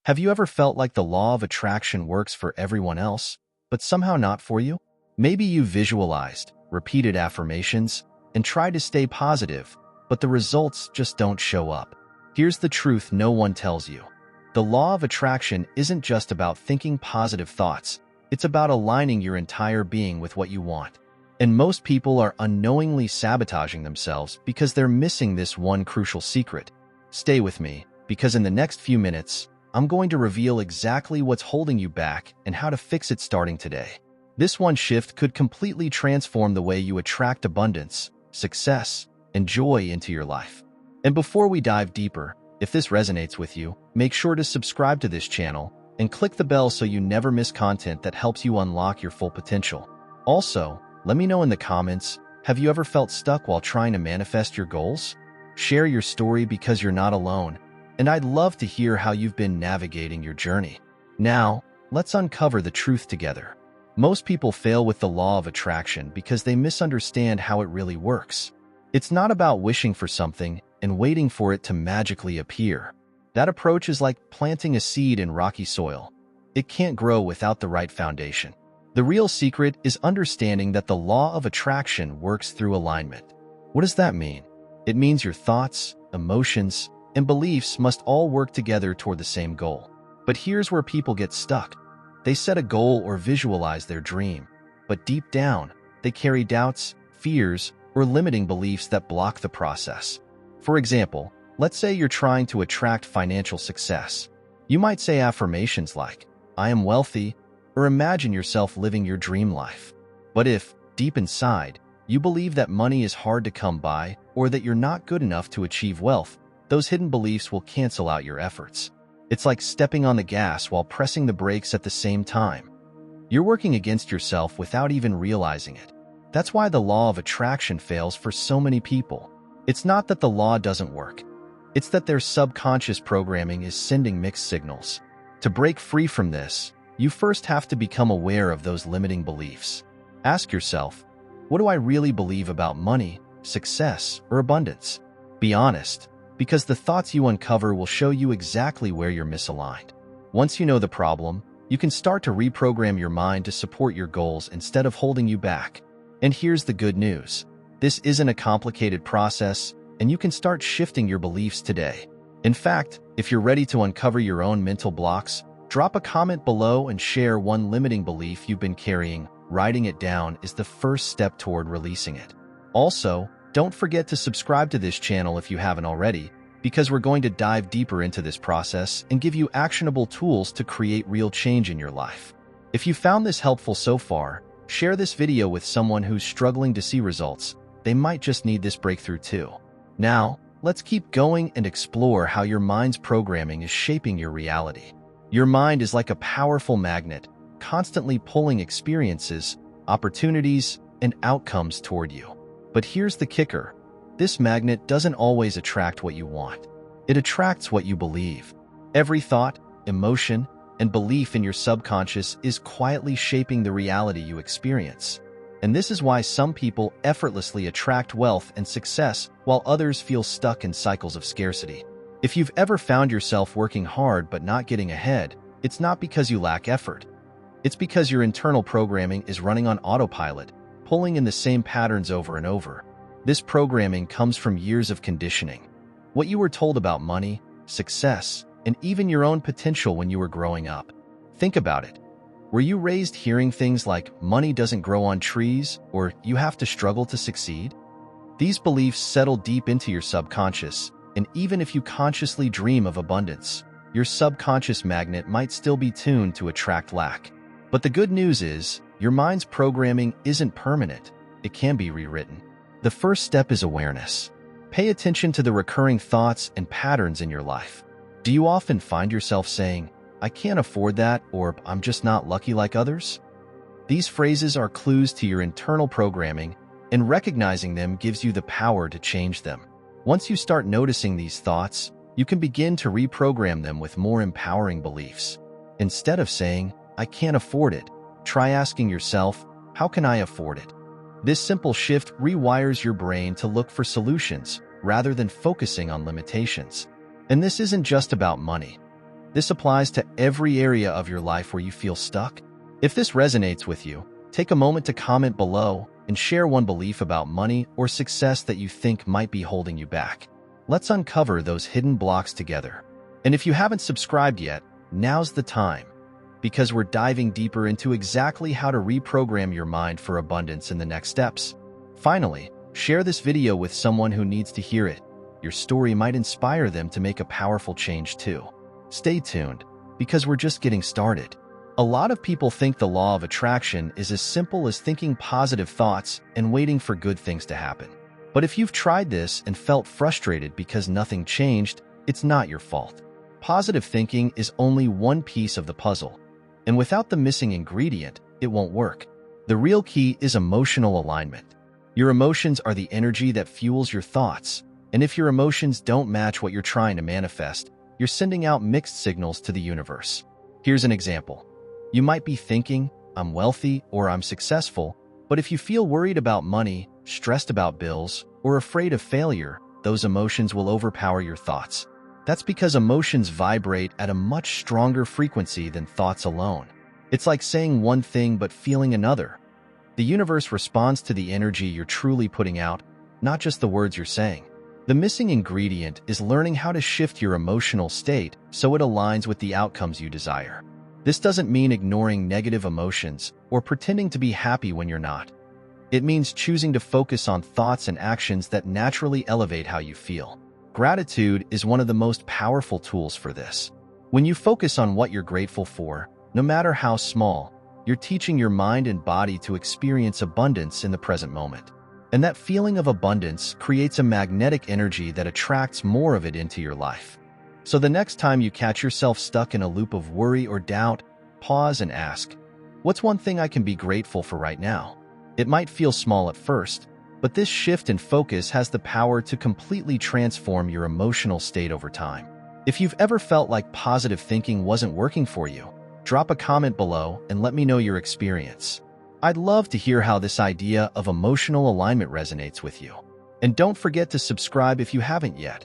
Have you ever felt like the law of attraction works for everyone else, but somehow not for you? Maybe you visualized, repeated affirmations, and tried to stay positive, but the results just don't show up. Here's the truth no one tells you. The law of attraction isn't just about thinking positive thoughts, it's about aligning your entire being with what you want. And most people are unknowingly sabotaging themselves because they're missing this one crucial secret. Stay with me, because in the next few minutes, I'm going to reveal exactly what's holding you back and how to fix it starting today. This one shift could completely transform the way you attract abundance, success, and joy into your life. And before we dive deeper, if this resonates with you, make sure to subscribe to this channel and click the bell so you never miss content that helps you unlock your full potential. Also, let me know in the comments, have you ever felt stuck while trying to manifest your goals? Share your story because you're not alone, and I'd love to hear how you've been navigating your journey. Now, let's uncover the truth together. Most people fail with the law of attraction because they misunderstand how it really works. It's not about wishing for something and waiting for it to magically appear. That approach is like planting a seed in rocky soil. It can't grow without the right foundation. The real secret is understanding that the law of attraction works through alignment. What does that mean? It means your thoughts, emotions, and beliefs must all work together toward the same goal. But here's where people get stuck. They set a goal or visualize their dream, but deep down, they carry doubts, fears, or limiting beliefs that block the process. For example, let's say you're trying to attract financial success. You might say affirmations like, "I am wealthy," or imagine yourself living your dream life. But if, deep inside, you believe that money is hard to come by or that you're not good enough to achieve wealth, those hidden beliefs will cancel out your efforts. It's like stepping on the gas while pressing the brakes at the same time. You're working against yourself without even realizing it. That's why the law of attraction fails for so many people. It's not that the law doesn't work. It's that their subconscious programming is sending mixed signals. To break free from this, you first have to become aware of those limiting beliefs. Ask yourself, what do I really believe about money, success, or abundance? Be honest, because the thoughts you uncover will show you exactly where you're misaligned. Once you know the problem, you can start to reprogram your mind to support your goals instead of holding you back. And here's the good news. This isn't a complicated process, and you can start shifting your beliefs today. In fact, if you're ready to uncover your own mental blocks, drop a comment below and share one limiting belief you've been carrying. Writing it down is the first step toward releasing it. Also, don't forget to subscribe to this channel if you haven't already, because we're going to dive deeper into this process and give you actionable tools to create real change in your life. If you found this helpful so far, share this video with someone who's struggling to see results. They might just need this breakthrough too. Now, let's keep going and explore how your mind's programming is shaping your reality. Your mind is like a powerful magnet, constantly pulling experiences, opportunities, and outcomes toward you. But here's the kicker. This magnet doesn't always attract what you want. It attracts what you believe. Every thought, emotion, and belief in your subconscious is quietly shaping the reality you experience. And this is why some people effortlessly attract wealth and success while others feel stuck in cycles of scarcity. If you've ever found yourself working hard but not getting ahead, it's not because you lack effort. It's because your internal programming is running on autopilot, pulling in the same patterns over and over. This programming comes from years of conditioning. What you were told about money, success, and even your own potential when you were growing up. Think about it. Were you raised hearing things like money doesn't grow on trees or you have to struggle to succeed? These beliefs settle deep into your subconscious, and even if you consciously dream of abundance, your subconscious magnet might still be tuned to attract lack. But the good news is, your mind's programming isn't permanent. It can be rewritten. The first step is awareness. Pay attention to the recurring thoughts and patterns in your life. Do you often find yourself saying, "I can't afford that," or "I'm just not lucky like others"? These phrases are clues to your internal programming, and recognizing them gives you the power to change them. Once you start noticing these thoughts, you can begin to reprogram them with more empowering beliefs. Instead of saying, "I can't afford it," try asking yourself, "How can I afford it?" This simple shift rewires your brain to look for solutions rather than focusing on limitations. And this isn't just about money. This applies to every area of your life where you feel stuck. If this resonates with you, take a moment to comment below and share one belief about money or success that you think might be holding you back. Let's uncover those hidden blocks together. And if you haven't subscribed yet, now's the time, because we're diving deeper into exactly how to reprogram your mind for abundance in the next steps. Finally, share this video with someone who needs to hear it. Your story might inspire them to make a powerful change too. Stay tuned, because we're just getting started. A lot of people think the law of attraction is as simple as thinking positive thoughts and waiting for good things to happen. But if you've tried this and felt frustrated because nothing changed, it's not your fault. Positive thinking is only one piece of the puzzle, and without the missing ingredient, it won't work. The real key is emotional alignment. Your emotions are the energy that fuels your thoughts, and if your emotions don't match what you're trying to manifest, you're sending out mixed signals to the universe. Here's an example. You might be thinking, I'm wealthy or I'm successful, but if you feel worried about money, stressed about bills, or afraid of failure, those emotions will overpower your thoughts. That's because emotions vibrate at a much stronger frequency than thoughts alone. It's like saying one thing but feeling another. The universe responds to the energy you're truly putting out, not just the words you're saying. The missing ingredient is learning how to shift your emotional state so it aligns with the outcomes you desire. This doesn't mean ignoring negative emotions or pretending to be happy when you're not. It means choosing to focus on thoughts and actions that naturally elevate how you feel. Gratitude is one of the most powerful tools for this. When you focus on what you're grateful for, no matter how small, you're teaching your mind and body to experience abundance in the present moment. And that feeling of abundance creates a magnetic energy that attracts more of it into your life. So the next time you catch yourself stuck in a loop of worry or doubt, pause and ask, what's one thing I can be grateful for right now? It might feel small at first, but this shift in focus has the power to completely transform your emotional state over time. If you've ever felt like positive thinking wasn't working for you, drop a comment below and let me know your experience. I'd love to hear how this idea of emotional alignment resonates with you. And don't forget to subscribe if you haven't yet.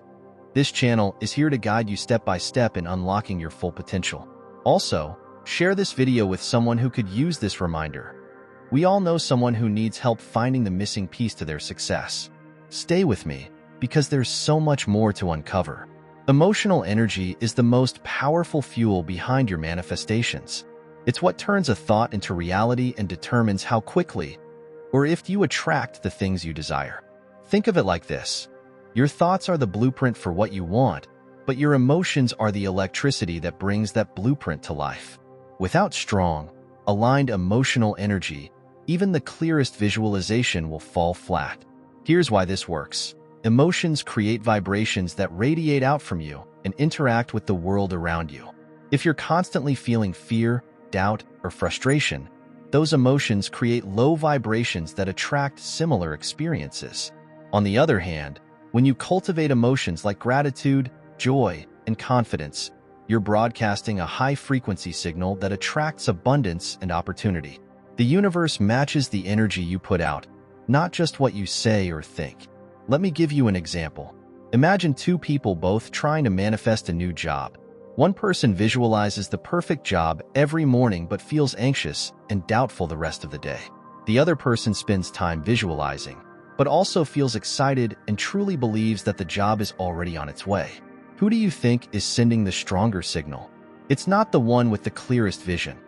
This channel is here to guide you step by step in unlocking your full potential. Also, share this video with someone who could use this reminder. We all know someone who needs help finding the missing piece to their success. Stay with me, because there's so much more to uncover. Emotional energy is the most powerful fuel behind your manifestations. It's what turns a thought into reality and determines how quickly, or if you attract the things you desire. Think of it like this. Your thoughts are the blueprint for what you want, but your emotions are the electricity that brings that blueprint to life. Without strong, aligned emotional energy, even the clearest visualization will fall flat. Here's why this works. Emotions create vibrations that radiate out from you and interact with the world around you. If you're constantly feeling fear, doubt, or frustration, those emotions create low vibrations that attract similar experiences. On the other hand, when you cultivate emotions like gratitude, joy, and confidence, you're broadcasting a high-frequency signal that attracts abundance and opportunity. The universe matches the energy you put out, not just what you say or think. Let me give you an example. Imagine two people both trying to manifest a new job. One person visualizes the perfect job every morning but feels anxious and doubtful the rest of the day. The other person spends time visualizing, but also feels excited and truly believes that the job is already on its way. Who do you think is sending the stronger signal? It's not the one with the clearest vision.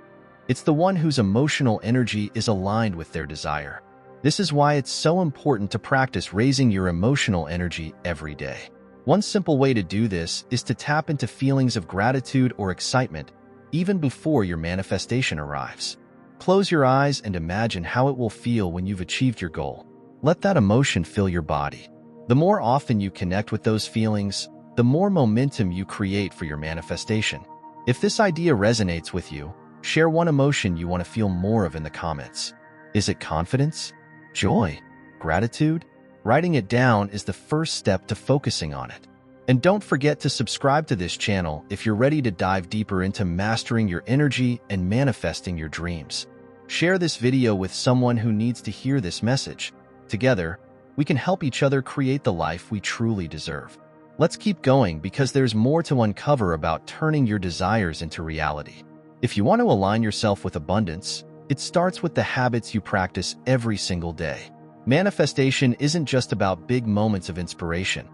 It's the one whose emotional energy is aligned with their desire. This is why it's so important to practice raising your emotional energy every day. One simple way to do this is to tap into feelings of gratitude or excitement even before your manifestation arrives. Close your eyes and imagine how it will feel when you've achieved your goal. Let that emotion fill your body. The more often you connect with those feelings, the more momentum you create for your manifestation. If this idea resonates with you, share one emotion you want to feel more of in the comments. Is it confidence? Joy? Gratitude? Writing it down is the first step to focusing on it. And don't forget to subscribe to this channel if you're ready to dive deeper into mastering your energy and manifesting your dreams. Share this video with someone who needs to hear this message. Together, we can help each other create the life we truly deserve. Let's keep going because there's more to uncover about turning your desires into reality. If you want to align yourself with abundance, it starts with the habits you practice every single day. Manifestation isn't just about big moments of inspiration.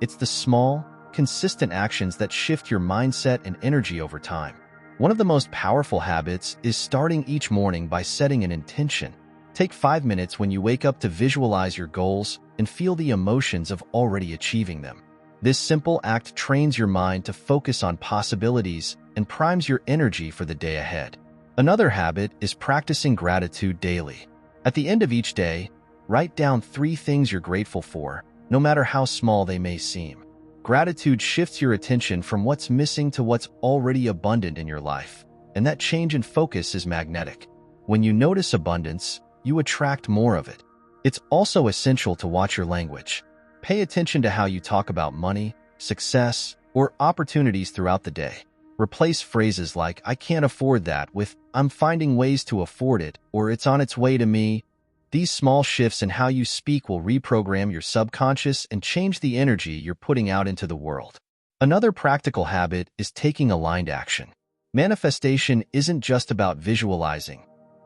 It's the small, consistent actions that shift your mindset and energy over time. One of the most powerful habits is starting each morning by setting an intention. Take 5 minutes when you wake up to visualize your goals and feel the emotions of already achieving them. This simple act trains your mind to focus on possibilities and primes your energy for the day ahead. Another habit is practicing gratitude daily. At the end of each day, write down 3 things you're grateful for, no matter how small they may seem. Gratitude shifts your attention from what's missing to what's already abundant in your life, and that change in focus is magnetic. When you notice abundance, you attract more of it. It's also essential to watch your language. Pay attention to how you talk about money, success, or opportunities throughout the day. Replace phrases like, "I can't afford that," with, "I'm finding ways to afford it," or "it's on its way to me." These small shifts in how you speak will reprogram your subconscious and change the energy you're putting out into the world. Another practical habit is taking aligned action. Manifestation isn't just about visualizing.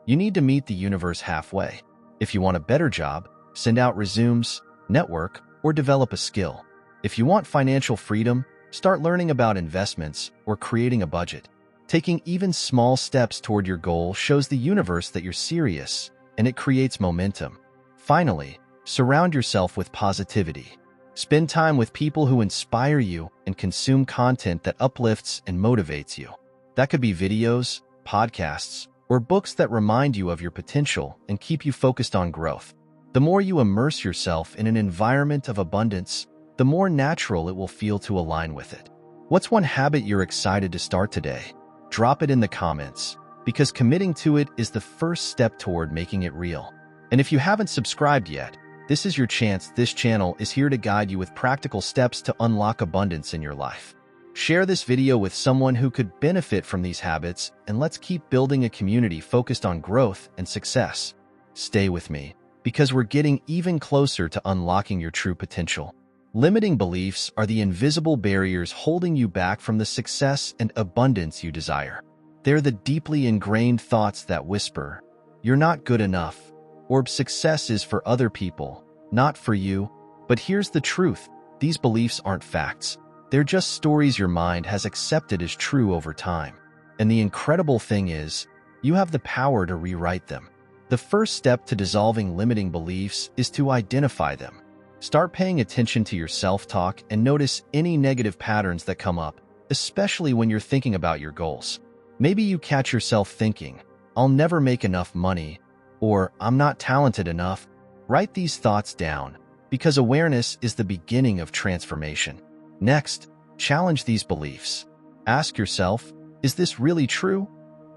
You need to meet the universe halfway. If you want a better job, send out resumes, network, or develop a skill. If you want financial freedom, start learning about investments or creating a budget. Taking even small steps toward your goal shows the universe that you're serious, and it creates momentum. Finally, surround yourself with positivity. Spend time with people who inspire you and consume content that uplifts and motivates you. That could be videos, podcasts, or books that remind you of your potential and keep you focused on growth. The more you immerse yourself in an environment of abundance, the more natural it will feel to align with it. What's one habit you're excited to start today? Drop it in the comments, because committing to it is the first step toward making it real. And if you haven't subscribed yet, this is your chance. This channel is here to guide you with practical steps to unlock abundance in your life. Share this video with someone who could benefit from these habits, and let's keep building a community focused on growth and success. Stay with me, because we're getting even closer to unlocking your true potential. Limiting beliefs are the invisible barriers holding you back from the success and abundance you desire. They're the deeply ingrained thoughts that whisper, "You're not good enough," or "Success is for other people, not for you." But here's the truth. These beliefs aren't facts. They're just stories your mind has accepted as true over time. And the incredible thing is, you have the power to rewrite them. The first step to dissolving limiting beliefs is to identify them. Start paying attention to your self-talk and notice any negative patterns that come up, especially when you're thinking about your goals. Maybe you catch yourself thinking, "I'll never make enough money," or "I'm not talented enough." Write these thoughts down, because awareness is the beginning of transformation. Next, challenge these beliefs. Ask yourself, is this really true?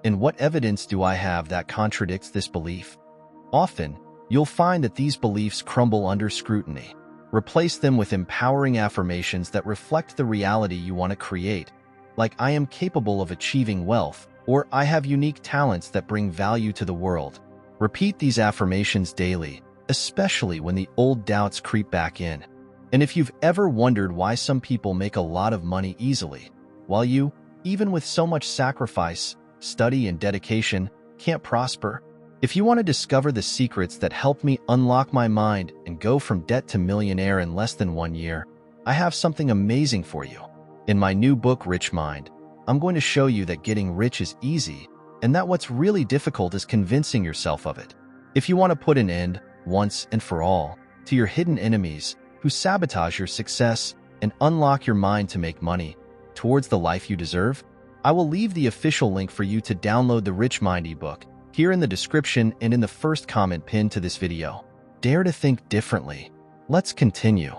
And what evidence do I have that contradicts this belief? Often, you'll find that these beliefs crumble under scrutiny. Replace them with empowering affirmations that reflect the reality you want to create, like "I am capable of achieving wealth," or "I have unique talents that bring value to the world." Repeat these affirmations daily, especially when the old doubts creep back in. And if you've ever wondered why some people make a lot of money easily, while you, even with so much sacrifice, study, and dedication, can't prosper, if you want to discover the secrets that helped me unlock my mind and go from debt to millionaire in less than 1 year, I have something amazing for you. In my new book, Rich Mind, I'm going to show you that getting rich is easy, and that what's really difficult is convincing yourself of it. If you want to put an end, once and for all, to your hidden enemies who sabotage your success and unlock your mind to make money towards the life you deserve, I will leave the official link for you to download the Rich Mind ebook here in the description and in the first comment pinned to this video. Dare to think differently. Let's continue.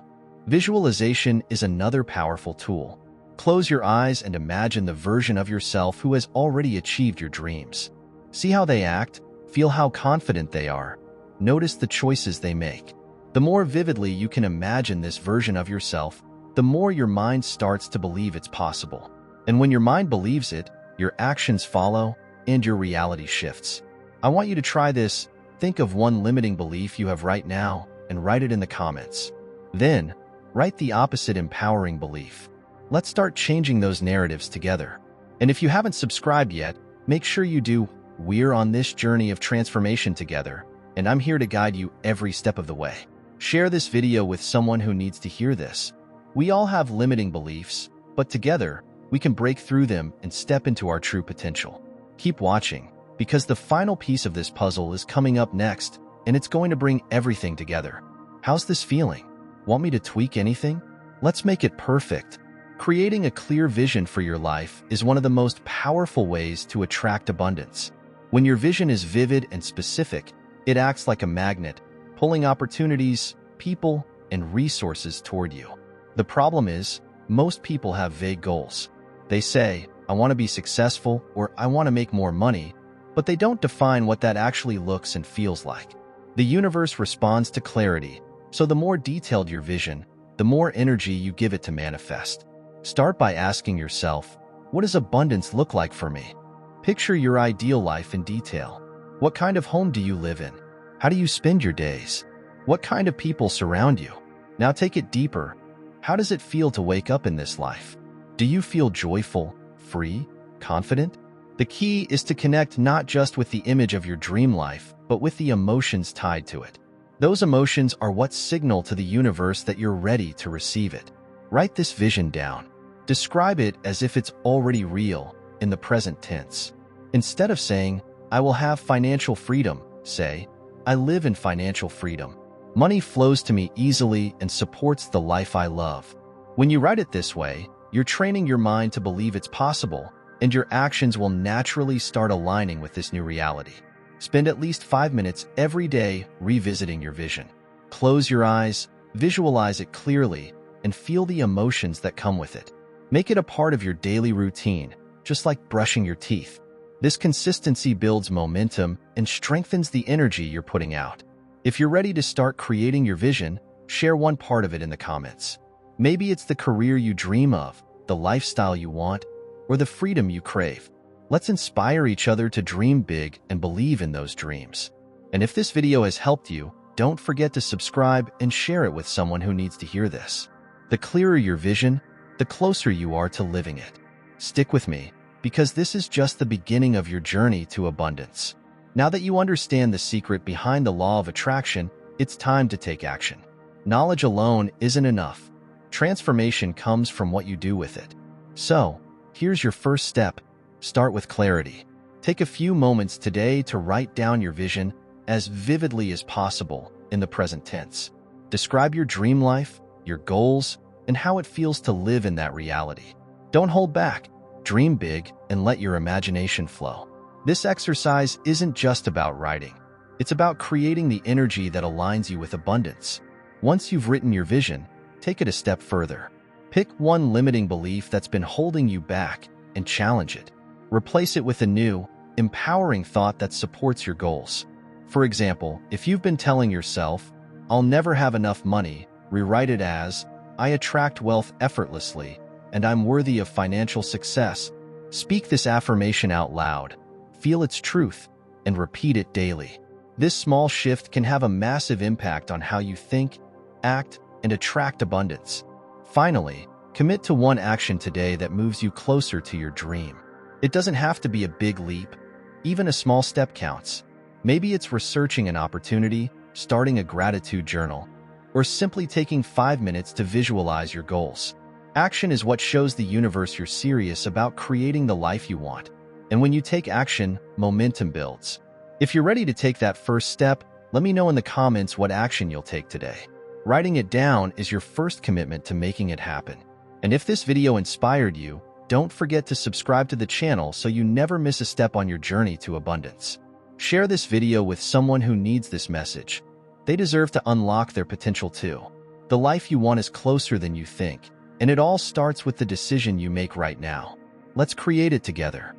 Visualization is another powerful tool. Close your eyes and imagine the version of yourself who has already achieved your dreams. See how they act, feel how confident they are. Notice the choices they make. The more vividly you can imagine this version of yourself, the more your mind starts to believe it's possible. And when your mind believes it, your actions follow and your reality shifts. I want you to try this. Think of one limiting belief you have right now and write it in the comments. Then, Write the opposite empowering belief. Let's start changing those narratives together. And if you haven't subscribed yet, make sure you do. We're on this journey of transformation together, and I'm here to guide you every step of the way. Share this video with someone who needs to hear this. We all have limiting beliefs, but together, we can break through them and step into our true potential. Keep watching, because the final piece of this puzzle is coming up next, and it's going to bring everything together. How's this feeling? Want me to tweak anything? Let's make it perfect. Creating a clear vision for your life is one of the most powerful ways to attract abundance. When your vision is vivid and specific, it acts like a magnet, pulling opportunities, people, and resources toward you. The problem is, most people have vague goals. They say, I want to be successful or I want to make more money, but they don't define what that actually looks and feels like. The universe responds to clarity, so the more detailed your vision, the more energy you give it to manifest. Start by asking yourself, what does abundance look like for me? Picture your ideal life in detail. What kind of home do you live in? How do you spend your days? What kind of people surround you? Now take it deeper. How does it feel to wake up in this life? Do you feel joyful, free, confident? The key is to connect not just with the image of your dream life, but with the emotions tied to it. Those emotions are what signal to the universe that you're ready to receive it. Write this vision down. Describe it as if it's already real, in the present tense. Instead of saying, I will have financial freedom, say, I live in financial freedom. Money flows to me easily and supports the life I love. When you write it this way, you're training your mind to believe it's possible, and your actions will naturally start aligning with this new reality. Spend at least 5 minutes every day revisiting your vision. Close your eyes, visualize it clearly, and feel the emotions that come with it. Make it a part of your daily routine, just like brushing your teeth. This consistency builds momentum and strengthens the energy you're putting out. If you're ready to start creating your vision, share one part of it in the comments. Maybe it's the career you dream of, the lifestyle you want, or the freedom you crave. Let's inspire each other to dream big and believe in those dreams. And if this video has helped you, don't forget to subscribe and share it with someone who needs to hear this. The clearer your vision, the closer you are to living it. Stick with me, because this is just the beginning of your journey to abundance. Now that you understand the secret behind the law of attraction, it's time to take action. Knowledge alone isn't enough. Transformation comes from what you do with it. So, here's your first step. Start with clarity. Take a few moments today to write down your vision as vividly as possible in the present tense. Describe your dream life, your goals, and how it feels to live in that reality. Don't hold back. Dream big and let your imagination flow. This exercise isn't just about writing. It's about creating the energy that aligns you with abundance. Once you've written your vision, take it a step further. Pick one limiting belief that's been holding you back and challenge it. Replace it with a new, empowering thought that supports your goals. For example, if you've been telling yourself, I'll never have enough money, rewrite it as, I attract wealth effortlessly, and I'm worthy of financial success. Speak this affirmation out loud, feel its truth, and repeat it daily. This small shift can have a massive impact on how you think, act, and attract abundance. Finally, commit to one action today that moves you closer to your dream. It doesn't have to be a big leap. Even a small step counts. Maybe it's researching an opportunity, starting a gratitude journal, or simply taking 5 minutes to visualize your goals. Action is what shows the universe you're serious about creating the life you want. And when you take action, momentum builds. If you're ready to take that first step, let me know in the comments what action you'll take today. Writing it down is your first commitment to making it happen. And if this video inspired you, don't forget to subscribe to the channel so you never miss a step on your journey to abundance. Share this video with someone who needs this message. They deserve to unlock their potential too. The life you want is closer than you think, and it all starts with the decision you make right now. Let's create it together.